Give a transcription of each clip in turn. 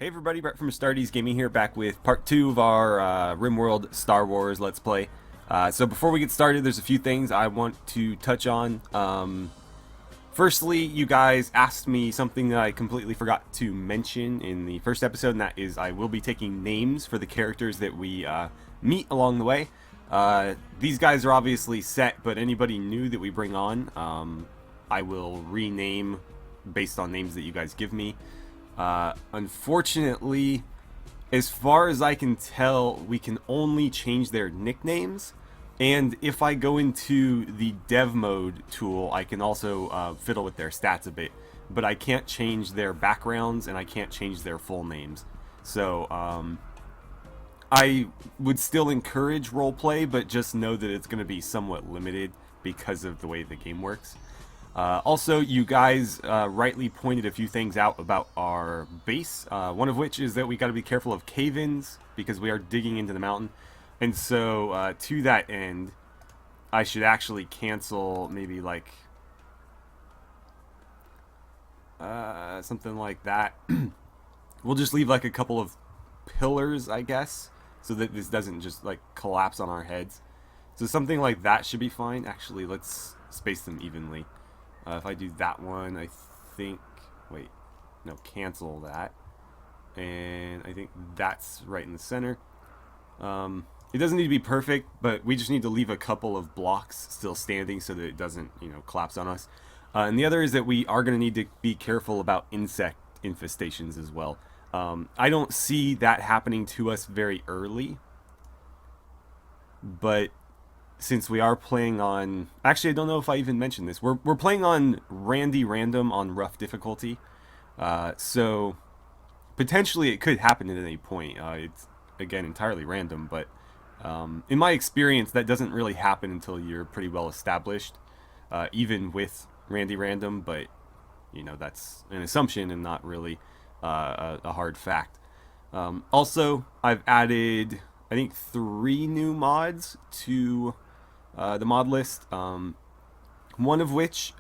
Hey everybody, Brett from AstartesGaming here, back with part 2 of our RimWorld Star Wars Let's Play. So before we get started, there's a few things I want to touch on. Firstly, you guys asked me something that I completely forgot to mention in the first episode, and that is I will be taking names for the characters that we meet along the way. These guys are obviously set, but anybody new that we bring on, I will rename based on names that you guys give me. Unfortunately, as far as I can tell, we can only change their nicknames, and if I go into the dev mode tool, I can also fiddle with their stats a bit, but I can't change their backgrounds and I can't change their full names. So I would still encourage roleplay, but just know that it's going to be somewhat limited because of the way the game works. Also, you guys rightly pointed a few things out about our base, one of which is that we got to be careful of cave-ins because we are digging into the mountain. And so, to that end, I should actually cancel maybe like something like that. We'll just leave like a couple of pillars, I guess, so that this doesn't just like collapse on our heads. So something like that should be fine. Actually, let's space them evenly. If I do that one, I think, wait, no, cancel that. And I think that's right in the center. It doesn't need to be perfect, but we just need to leave a couple of blocks still standing so that it doesn't, collapse on us. And the other is that we are going to need to be careful about insect infestations as well. I don't see that happening to us very early, but since we are playing on... Actually, I don't know if I even mentioned this. We're playing on random on rough difficulty. So, potentially it could happen at any point. It's, again, entirely random. But in my experience, that doesn't really happen until you're pretty well established. Even with random. But, that's an assumption and not really a hard fact. Also, I've added, I think, 3 new mods to... the mod list, one of which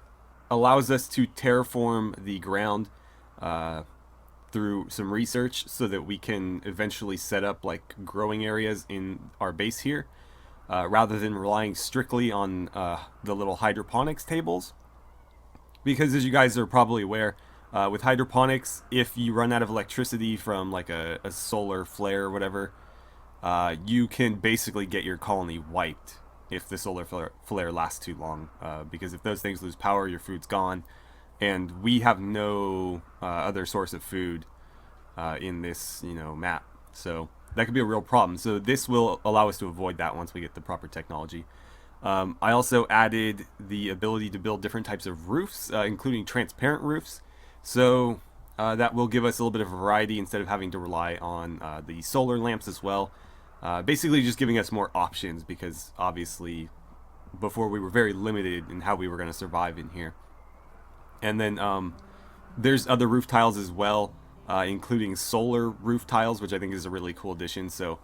allows us to terraform the ground through some research so that we can eventually set up like growing areas in our base here rather than relying strictly on the little hydroponics tables, because as you guys are probably aware, with hydroponics, if you run out of electricity from like a solar flare or whatever, you can basically get your colony wiped if the solar flare lasts too long, because if those things lose power, your food's gone, and we have no other source of food in this map, so that could be a real problem. So this will allow us to avoid that once we get the proper technology. I also added the ability to build different types of roofs, including transparent roofs, so that will give us a little bit of variety instead of having to rely on the solar lamps as well. Basically just giving us more options, because obviously before we were very limited in how we were going to survive in here. And then there's other roof tiles as well, including solar roof tiles, which I think is a really cool addition. So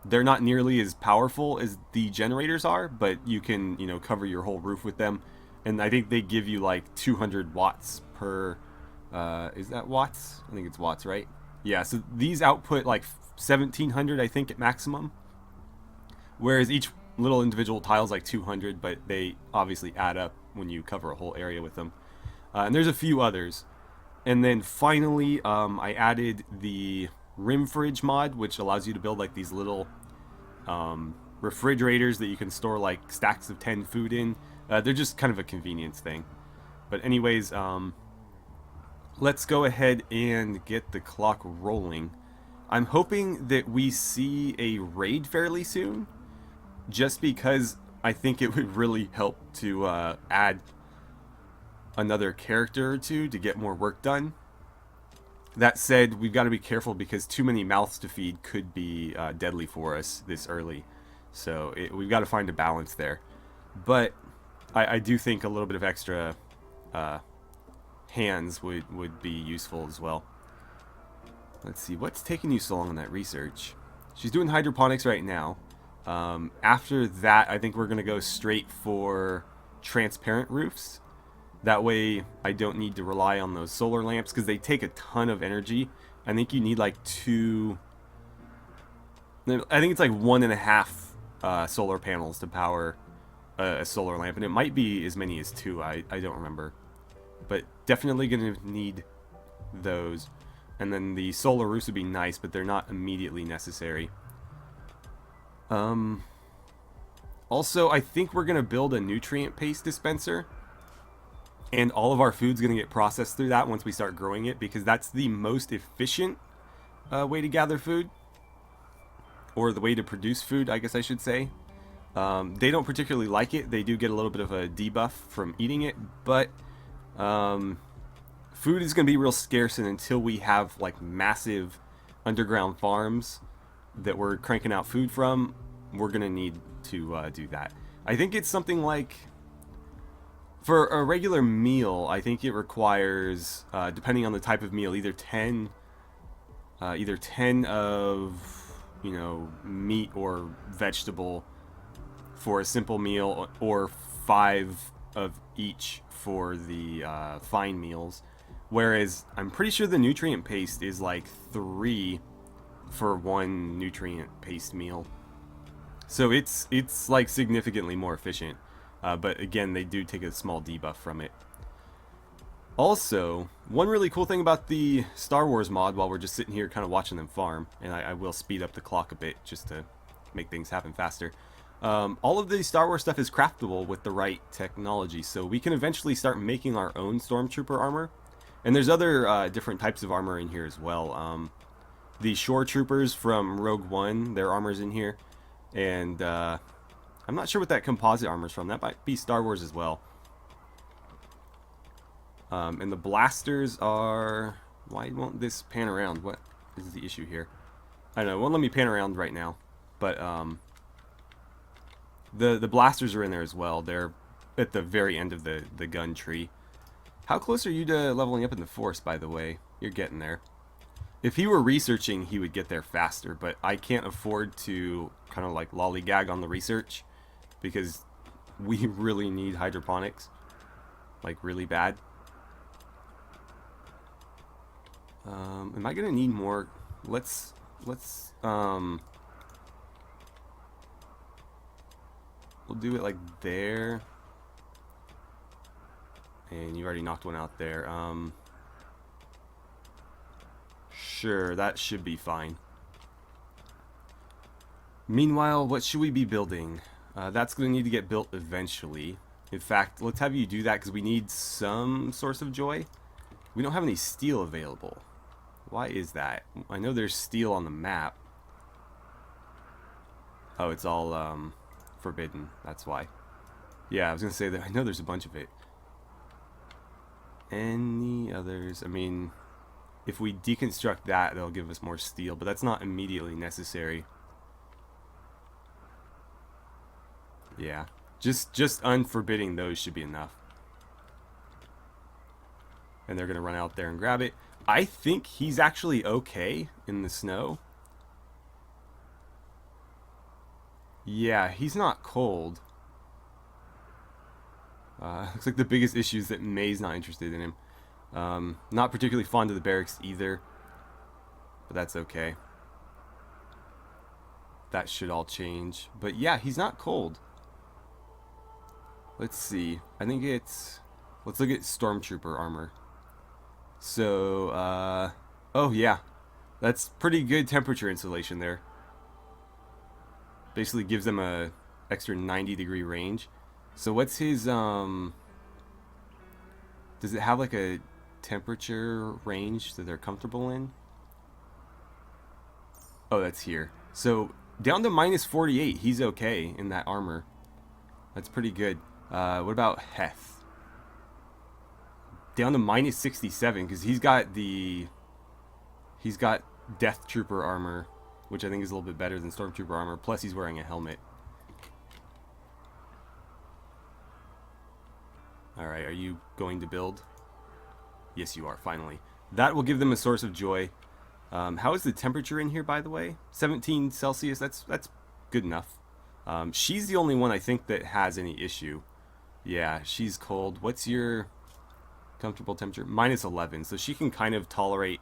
they're not nearly as powerful as the generators are, but you can cover your whole roof with them. And I think they give you like 200 watts per is that watts? I think it's watts, right? Yeah, so these output like 1700, I think, at maximum, whereas each little individual tile is like 200, but they obviously add up when you cover a whole area with them. And there's a few others. And then finally, I added the Rim Fridge mod, which allows you to build like these little refrigerators that you can store like stacks of 10 food in. They're just kind of a convenience thing. But anyways, let's go ahead and get the clock rolling. I'm hoping that we see a raid fairly soon, just because I think it would really help to add another character or two to get more work done. That said, we've got to be careful because too many mouths to feed could be deadly for us this early. So we've got to find a balance there. But I do think a little bit of extra hands would be useful as well. Let's see, what's taking you so long on that research? She's doing hydroponics right now. After that, I think we're going to go straight for transparent roofs. That way I don't need to rely on those solar lamps, because they take a ton of energy I think you need like 2... I think it's like 1.5 solar panels to power a solar lamp. And it might be as many as 2. I don't remember. But definitely going to need those. And then the solar roofs would be nice, but they're not immediately necessary. Also, I think we're going to build a nutrient paste dispenser. And all of our food's going to get processed through that once we start growing it, because that's the most efficient way to gather food. Or the way to produce food, I guess I should say. They don't particularly like it. They do get a little bit of a debuff from eating it, but food is going to be real scarce, and until we have like massive underground farms that we're cranking out food from, we're going to need to do that. I think it's something like, for a regular meal, I think it requires, depending on the type of meal, either 10 of, you know, meat or vegetable for a simple meal, or 5 of each for the fine meals. Whereas I'm pretty sure the nutrient paste is like 3 for 1 nutrient paste meal. So it's like significantly more efficient. But again, they do take a small debuff from it. Also, one really cool thing about the Star Wars mod, while we're just sitting here kind of watching them farm, and I will speed up the clock a bit just to make things happen faster. All of the Star Wars stuff is craftable with the right technology, so we can eventually start making our own Stormtrooper armor. And there's other different types of armor in here as well. The Shore Troopers from Rogue One, their armor's in here. And I'm not sure what that composite armor's from. That might be Star Wars as well. And the blasters are... Why won't this pan around? What is the issue here? I don't know. It won't let me pan around right now. But the blasters are in there as well. They're at the very end of the gun tree. How close are you to leveling up in the Force, by the way? You're getting there. If he were researching, he would get there faster, but I can't afford to kind of like lollygag on the research, because we really need hydroponics. Like, really bad. Am I gonna need more? Let's we'll do it like there. And you already knocked one out there. Sure, that should be fine. Meanwhile, what should we be building? That's going to need to get built eventually. In fact, let's have you do that, because we need some source of joy. We don't have any steel available. Why is that? I know there's steel on the map. Oh, it's all forbidden. That's why. Yeah, I was going to say that I know there's a bunch of it. Any others? I mean, if we deconstruct that, that'll give us more steel, but that's not immediately necessary. Yeah, just unforbidding those should be enough. And they're gonna run out there and grab it. I think he's actually okay in the snow. Yeah, he's not cold. Looks like the biggest issue is that May's not interested in him. Not particularly fond of the barracks either, but that's okay. That should all change. But yeah, he's not cold. Let's see. I think it's... Let's look at Stormtrooper armor. So, oh yeah. That's pretty good temperature insulation there. Basically gives them a extra 90-degree range. So what's his, does it have like a temperature range that they're comfortable in? Oh, that's here. So down to minus 48, he's okay in that armor. That's pretty good. What about Heth? Down to minus 67, because he's got Death Trooper armor, which I think is a little bit better than Stormtrooper armor, plus he's wearing a helmet. Alright, are you going to build? Yes, you are, finally. That will give them a source of joy. How is the temperature in here, by the way? 17 Celsius, that's good enough. She's the only one I think that has any issue. Yeah, she's cold. What's your comfortable temperature? Minus 11, so she can kind of tolerate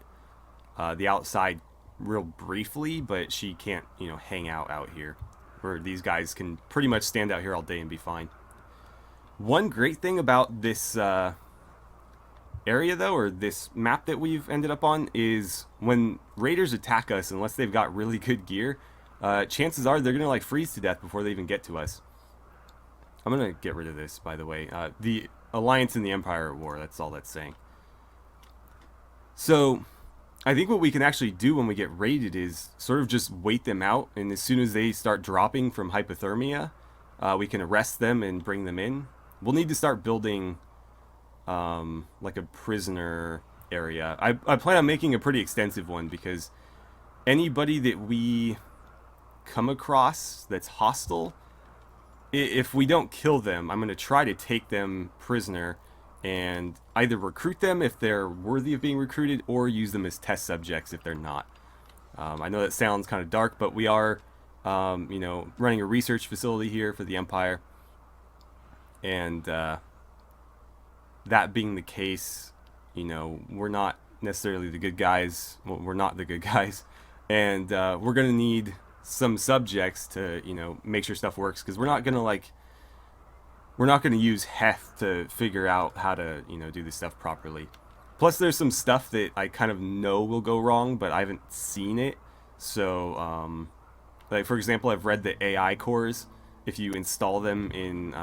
the outside real briefly, but she can't, you know, hang out here. Where these guys can pretty much stand out here all day and be fine. One great thing about this area, though, or this map that we've ended up on, is when raiders attack us, unless they've got really good gear, chances are they're going to, like, freeze to death before they even get to us. I'm going to get rid of this, by the way. The Alliance and the Empire are at war. That's all that's saying. So I think what we can actually do when we get raided is sort of just wait them out, and as soon as they start dropping from hypothermia, we can arrest them and bring them in. We'll need to start building like a prisoner area. I plan on making a pretty extensive one, because anybody that we come across that's hostile, if we don't kill them, I'm going to try to take them prisoner and either recruit them if they're worthy of being recruited, or use them as test subjects if they're not. I know that sounds kind of dark, but we are, you know, running a research facility here for the Empire. And that being the case, you know, we're not necessarily the good guys. Well, we're not the good guys. And we're going to need some subjects to, you know, make sure stuff works, because we're not going to use Heth to figure out how to, you know, do this stuff properly. Plus, there's some stuff that I kind of know will go wrong, but I haven't seen it. So, like, for example, I've read the AI cores. If you install them in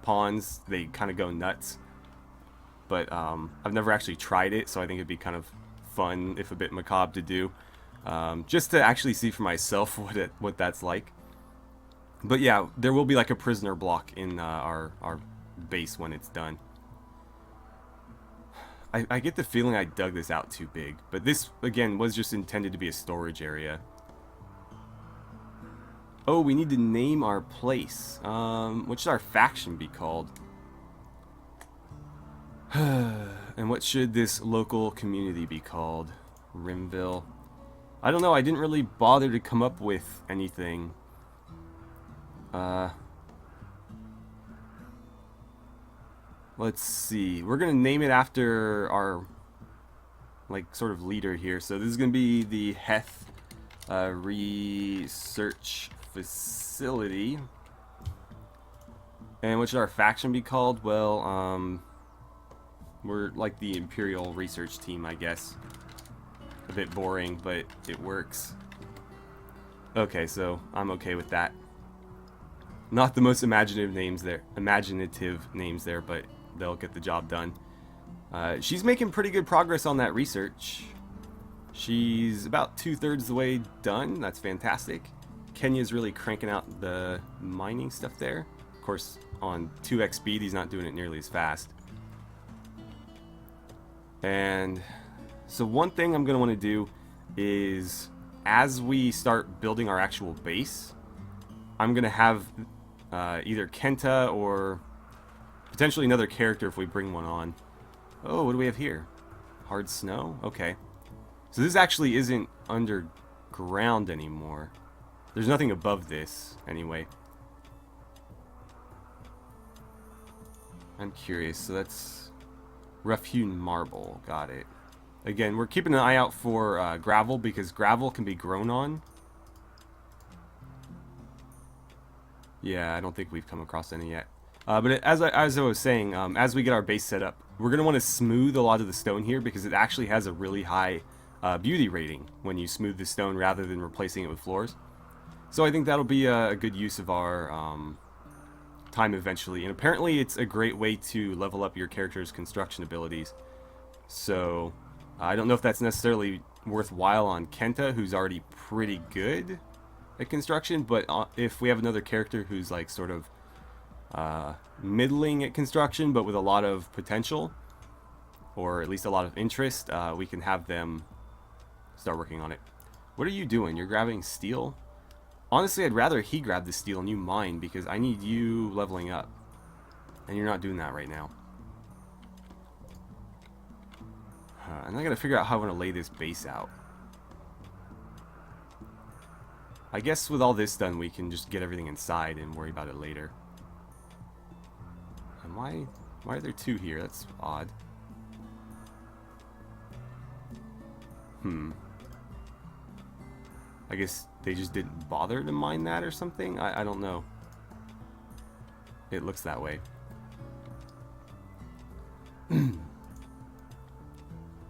pawns, they kind of go nuts. But I've never actually tried it, so I think it'd be kind of fun, if a bit macabre, to do. Just to actually see for myself what that's like. But yeah, there will be like a prisoner block in our base when it's done. I get the feeling I dug this out too big, but this, again, was just intended to be a storage area. Oh, we need to name our place. What should our faction be called? And what should this local community be called? Rimville? I don't know, I didn't really bother to come up with anything. Let's see. We're gonna name it after our, like, sort of leader here. So this is gonna be the Heth Research Facility. And what should our faction be called? Well, we're like the Imperial Research Team, I guess. A bit boring, but it works. Okay, so I'm okay with that. Not the most imaginative names there, but they'll get the job done. She's making pretty good progress on that research. She's about 2/3 the way done. That's fantastic. Kenya's really cranking out the mining stuff there. Of course, on 2x speed, he's not doing it nearly as fast. And so one thing I'm going to want to do is, as we start building our actual base, I'm going to have either Kenta or potentially another character if we bring one on. Oh, what do we have here? Hard snow? Okay. So this actually isn't underground anymore. There's nothing above this, anyway. I'm curious. So that's rough-hewn marble. Got it. Again, we're keeping an eye out for gravel, because gravel can be grown on. Yeah, I don't think we've come across any yet. But as I was saying, as we get our base set up, we're going to want to smooth a lot of the stone here, because it actually has a really high beauty rating when you smooth the stone rather than replacing it with floors. So I think that'll be a good use of our time eventually. And apparently it's a great way to level up your character's construction abilities. So I don't know if that's necessarily worthwhile on Kenta, who's already pretty good at construction, but if we have another character who's like sort of middling at construction but with a lot of potential, or at least a lot of interest, we can have them start working on it. What are you doing? You're grabbing steel? Honestly, I'd rather he grab the steel and you mine, because I need you leveling up, and you're not doing that right now. And I gotta figure out how I want to lay this base out. I guess with all this done, we can just get everything inside and worry about it later. And why are there two here? That's odd. I guess they just didn't bother to mine that or something? I don't know. It looks that way.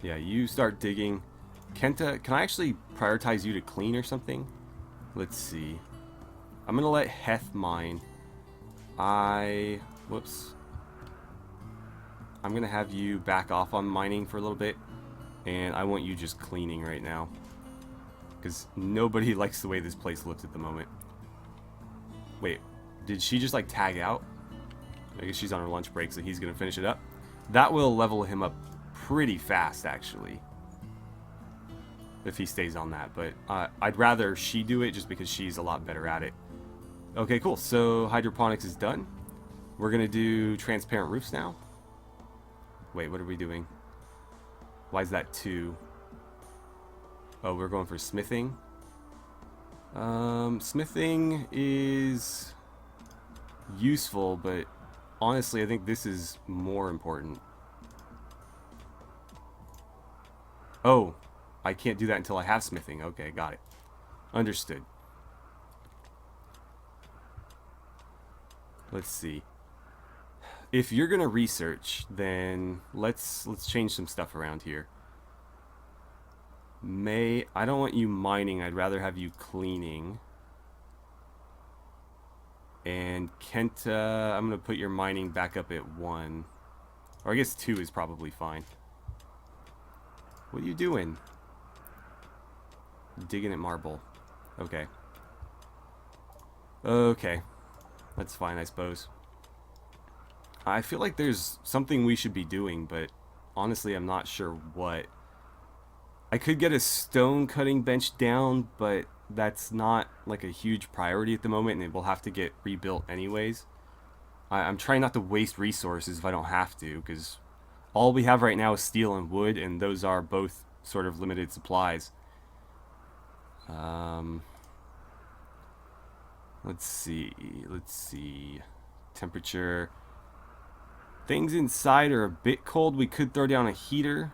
Yeah, you start digging. Kenta, can I actually prioritize you to clean or something? Let's see. I'm gonna let Heth mine. Whoops. I'm gonna have you back off on mining for a little bit. And I want you just cleaning right now. Because nobody likes the way this place looks at the moment. Wait, did she just like tag out? I guess she's on her lunch break, so he's gonna finish it up. That will level him up pretty fast, actually. If he stays on that, but I'd rather she do it just because she's a lot better at it. Okay, cool. So hydroponics is done. We're gonna do transparent roofs now. Wait, what are we doing? Why is that 2? Oh, we're going for smithing. Smithing is useful, but honestly, I think this is more important. Oh, I can't do that until I have smithing. Okay, got it. Understood. Let's see. If you're gonna research, then let's change some stuff around here. I don't want you mining. I'd rather have you cleaning. And Kenta, I'm gonna put your mining back up at 1, or I guess 2 is probably fine. What are you doing? Digging at marble. Okay. Okay. That's fine, I suppose. I feel like there's something we should be doing, but honestly, I'm not sure what. I could get a stone cutting bench down, but that's not like a huge priority at the moment, and it will have to get rebuilt anyways. I'm trying not to waste resources if I don't have to, because all we have right now is steel and wood, and those are both sort of limited supplies. Let's see. Temperature. Things inside are a bit cold. We could throw down a heater.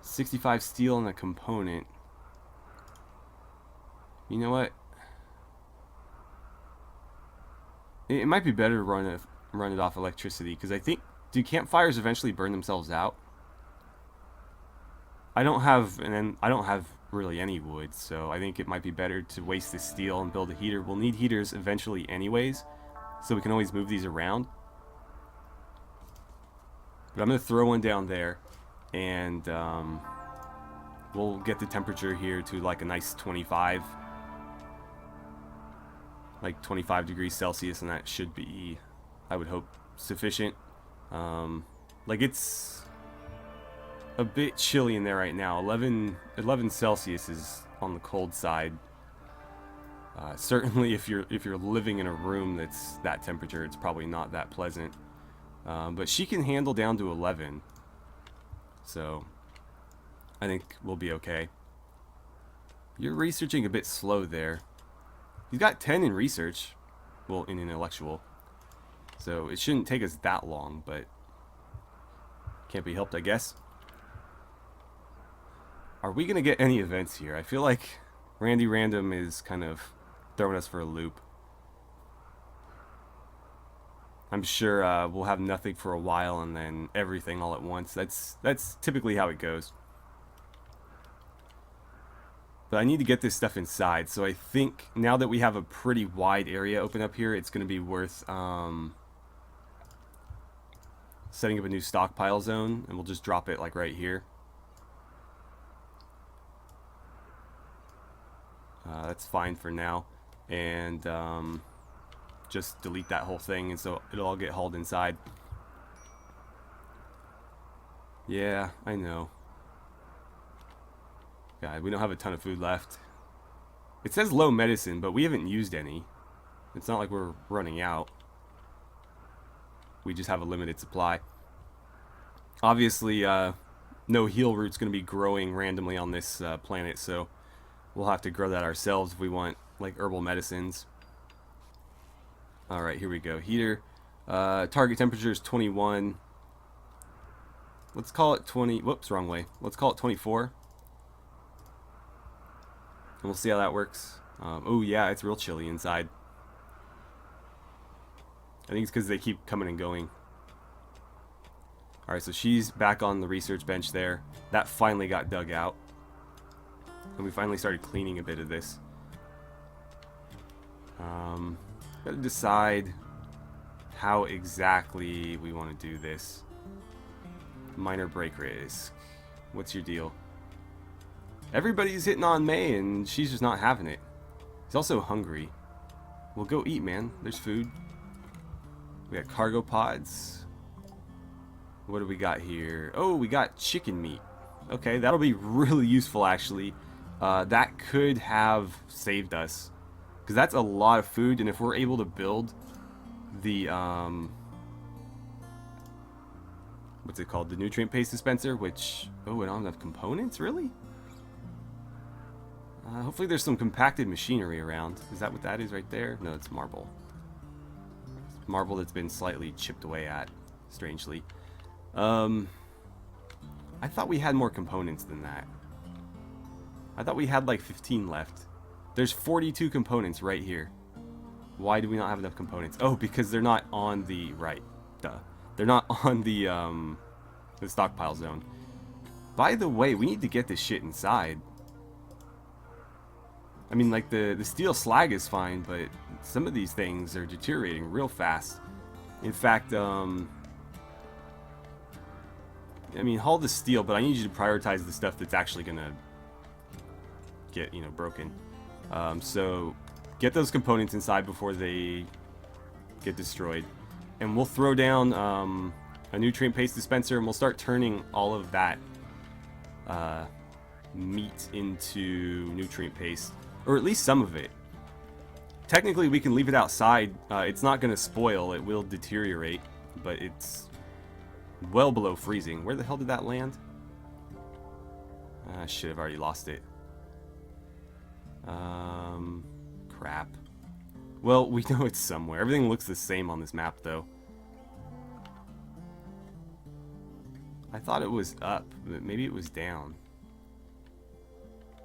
65 steel and a component. You know what? It might be better to run it off electricity, because I think, do campfires eventually burn themselves out? I don't have really any wood, so I think it might be better to waste the steel and build a heater. We'll need heaters eventually anyways, so we can always move these around. But I'm going to throw one down there, and we'll get the temperature here to like a nice 25. Like 25 degrees Celsius, and that should be, I would hope, sufficient. Like, it's a bit chilly in there right now. 11 Celsius is on the cold side. Certainly if you're living in a room that's that temperature, it's probably not that pleasant. But she can handle down to 11, so I think we'll be okay. You're researching a bit slow there. He's got 10 in research, well, in intellectual, so it shouldn't take us that long, but can't be helped, I guess. Are we gonna get any events here? I feel like Randy Random is kind of throwing us for a loop. I'm sure we'll have nothing for a while and then everything all at once. That's typically how it goes. But I need to get this stuff inside, so I think now that we have a pretty wide area open up here, it's going to be worth setting up a new stockpile zone, and we'll just drop it like right here. That's fine for now, and just delete that whole thing, and so it'll all get hauled inside. Yeah, I know. God, we don't have a ton of food left. It says low medicine, but we haven't used any. It's not like we're running out. We just have a limited supply. Obviously, no heal root's going to be growing randomly on this planet, so we'll have to grow that ourselves if we want, like, herbal medicines. Alright, here we go. Heater. Target temperature is 21. Let's call it 20. Whoops, wrong way. Let's call it 24. And we'll see how that works. Oh, yeah, it's real chilly inside. I think it's because they keep coming and going. Alright, so she's back on the research bench there. That finally got dug out. And we finally started cleaning a bit of this. Gotta decide how exactly we want to do this. Minor break risk. What's your deal? Everybody's hitting on May and she's just not having it. He's also hungry. Well, go eat, man. There's food. We got cargo pods. What do we got here? Oh, we got chicken meat. Okay, that'll be really useful, actually. That could have saved us. Because that's a lot of food, and if we're able to build the, what's it called? The nutrient paste dispenser, which, oh, I don't have enough components? Really? Hopefully there's some compacted machinery around. Is that what that is right there? No, it's marble. It's marble that's been slightly chipped away at, strangely. I thought we had more components than that. I thought we had like 15 left. There's 42 components right here. Why do we not have enough components? Oh, because they're not on the right. Duh. They're not on the stockpile zone. By the way, we need to get this shit inside. I mean, like the steel slag is fine, but some of these things are deteriorating real fast. In fact, I mean, haul the steel, but I need you to prioritize the stuff that's actually gonna get, you know, broken. So get those components inside before they get destroyed, and we'll throw down a nutrient paste dispenser, and we'll start turning all of that meat into nutrient paste, or at least some of it. Technically, we can leave it outside. It's not going to spoil. It will deteriorate, but it's well below freezing. Where the hell did that land? Shit, I've already lost it. Crap. Well, we know it's somewhere. Everything looks the same on this map, though. I thought it was up, but maybe it was down.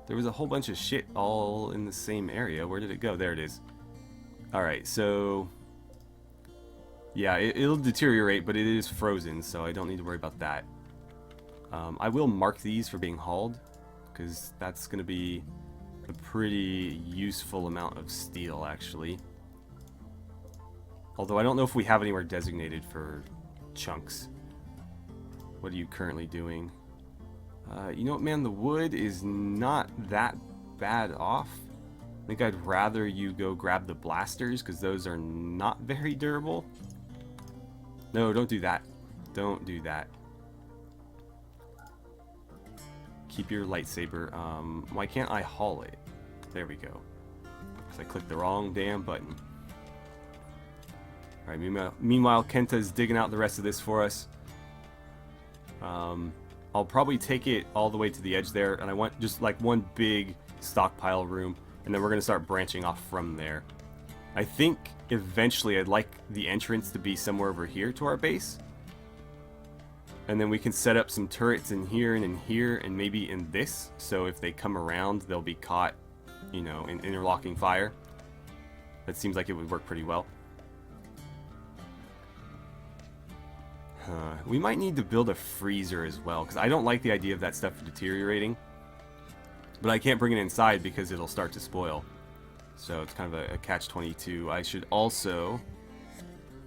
There was a whole bunch of shit all in the same area. Where did it go? There it is. Alright, so... yeah, it'll deteriorate, but it is frozen, so I don't need to worry about that. I will mark these for being hauled, because that's going to be a pretty useful amount of steel, actually. Although I don't know if we have anywhere designated for chunks. What are you currently doing? You know what, man? The wood is not that bad off. I think I'd rather you go grab the blasters, because those are not very durable. No, don't do that. Don't do that. Keep your lightsaber. Why can't I haul it? There we go. Because I clicked the wrong damn button. Alright, meanwhile, Kenta's digging out the rest of this for us. I'll probably take it all the way to the edge there, and I want just like one big stockpile room, and then we're going to start branching off from there. I think eventually I'd like the entrance to be somewhere over here to our base. And then we can set up some turrets in here and in here and maybe in this. So if they come around, they'll be caught, you know, in interlocking fire. That seems like it would work pretty well. We might need to build a freezer as well, because I don't like the idea of that stuff deteriorating. But I can't bring it inside because it'll start to spoil. So it's kind of a catch-22. I should also...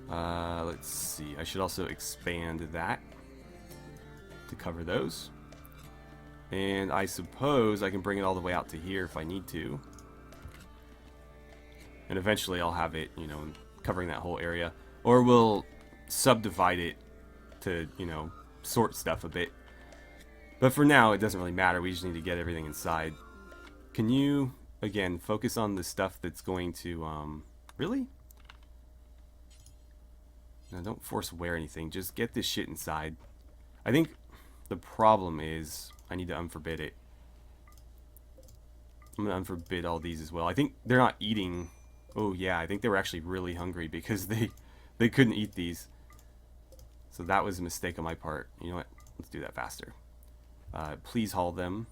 let's see. I should also expand that to cover those. And I suppose I can bring it all the way out to here if I need to. And eventually I'll have it, you know, covering that whole area. Or we'll subdivide it to, you know, sort stuff a bit. But for now, it doesn't really matter. We just need to get everything inside. Can you, again, focus on the stuff that's going to, really? No, don't force wear anything. Just get this shit inside. I think the problem is I need to unforbid it. I'm going to unforbid all these as well. I think they're not eating. Oh, yeah, I think they were actually really hungry because they couldn't eat these. So that was a mistake on my part. You know what? Let's do that faster. Please haul them.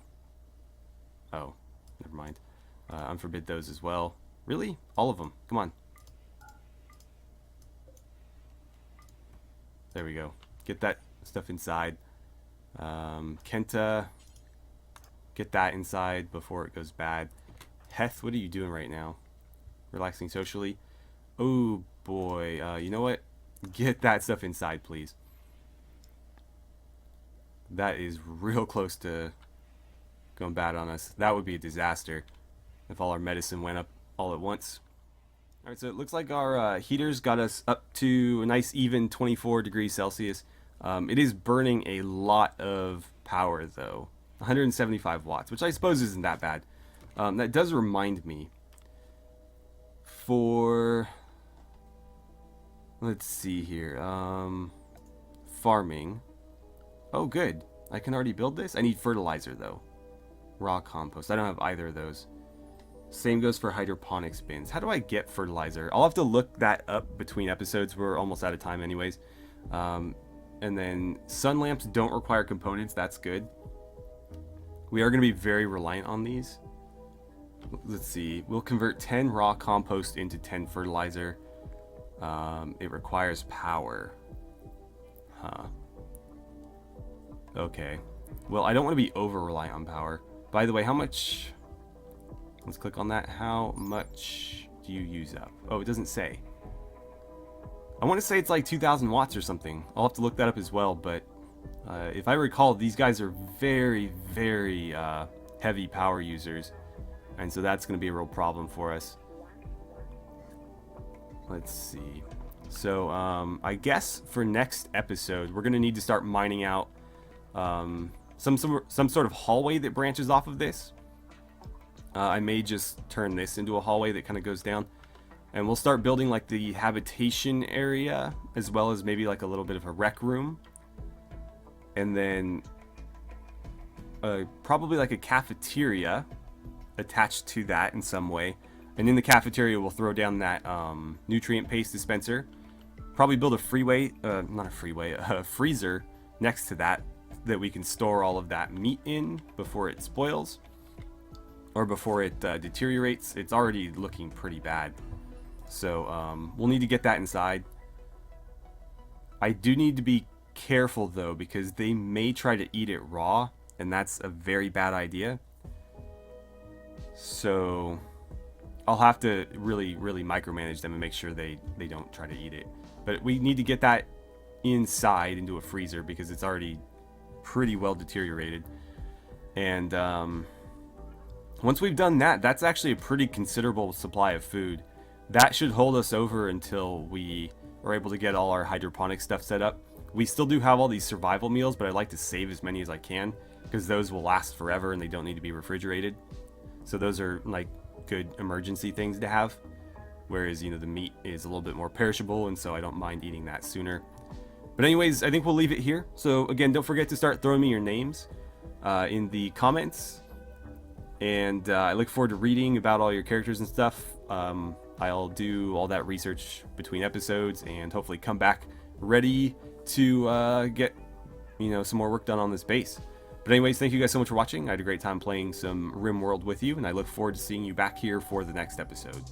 Oh, never mind. Unforbid those as well. Really? All of them? Come on. There we go. Get that stuff inside. Kenta, get that inside before it goes bad. Heth, what are you doing right now? Relaxing socially. Oh boy. You know what? Get that stuff inside, please. That is real close to going bad on us. That would be a disaster if all our medicine went up all at once. Alright, so it looks like our heaters got us up to a nice even 24 degrees Celsius. It is burning a lot of power though. 175 watts, which I suppose isn't that bad. That does remind me, for, let's see here, farming. Oh good, I can already build this. I need fertilizer though. Raw compost, I don't have either of those. Same goes for hydroponics bins. How do I get fertilizer? I'll have to look that up between episodes. We're almost out of time anyways. And then sun lamps don't require components. That's good. We are going to be very reliant on these. Let's see. We'll convert 10 raw compost into 10 fertilizer. It requires power. Huh. Okay. Well, I don't want to be over reliant on power. By the way, how much... Let's click on that. How much do you use up? Oh, it doesn't say. I want to say it's like 2,000 watts or something. I'll have to look that up as well, but if I recall, these guys are very, very heavy power users, and so that's going to be a real problem for us. Let's see. So I guess for next episode, we're going to need to start mining out some sort of hallway that branches off of this. I may just turn this into a hallway that kind of goes down, and we'll start building like the habitation area as well as maybe like a little bit of a rec room, and then probably like a cafeteria attached to that in some way. And in the cafeteria we'll throw down that nutrient paste dispenser, probably build a freezer next to that we can store all of that meat in before it spoils. Or before it deteriorates. It's already looking pretty bad. So we'll need to get that inside. I do need to be careful though, because they may try to eat it raw, and that's a very bad idea. So I'll have to really micromanage them and make sure they don't try to eat it. But we need to get that inside into a freezer because it's already pretty well deteriorated. And once we've done that, that's actually a pretty considerable supply of food. That should hold us over until we are able to get all our hydroponic stuff set up. We still do have all these survival meals, but I'd like to save as many as I can because those will last forever and they don't need to be refrigerated. So those are like good emergency things to have. Whereas, you know, the meat is a little bit more perishable, and so I don't mind eating that sooner. But anyways, I think we'll leave it here. So again, don't forget to start throwing me your names in the comments. And I look forward to reading about all your characters and stuff. I'll do all that research between episodes and hopefully come back ready to get, you know, some more work done on this base. But anyways, thank you guys so much for watching. I had a great time playing some RimWorld with you, and I look forward to seeing you back here for the next episode.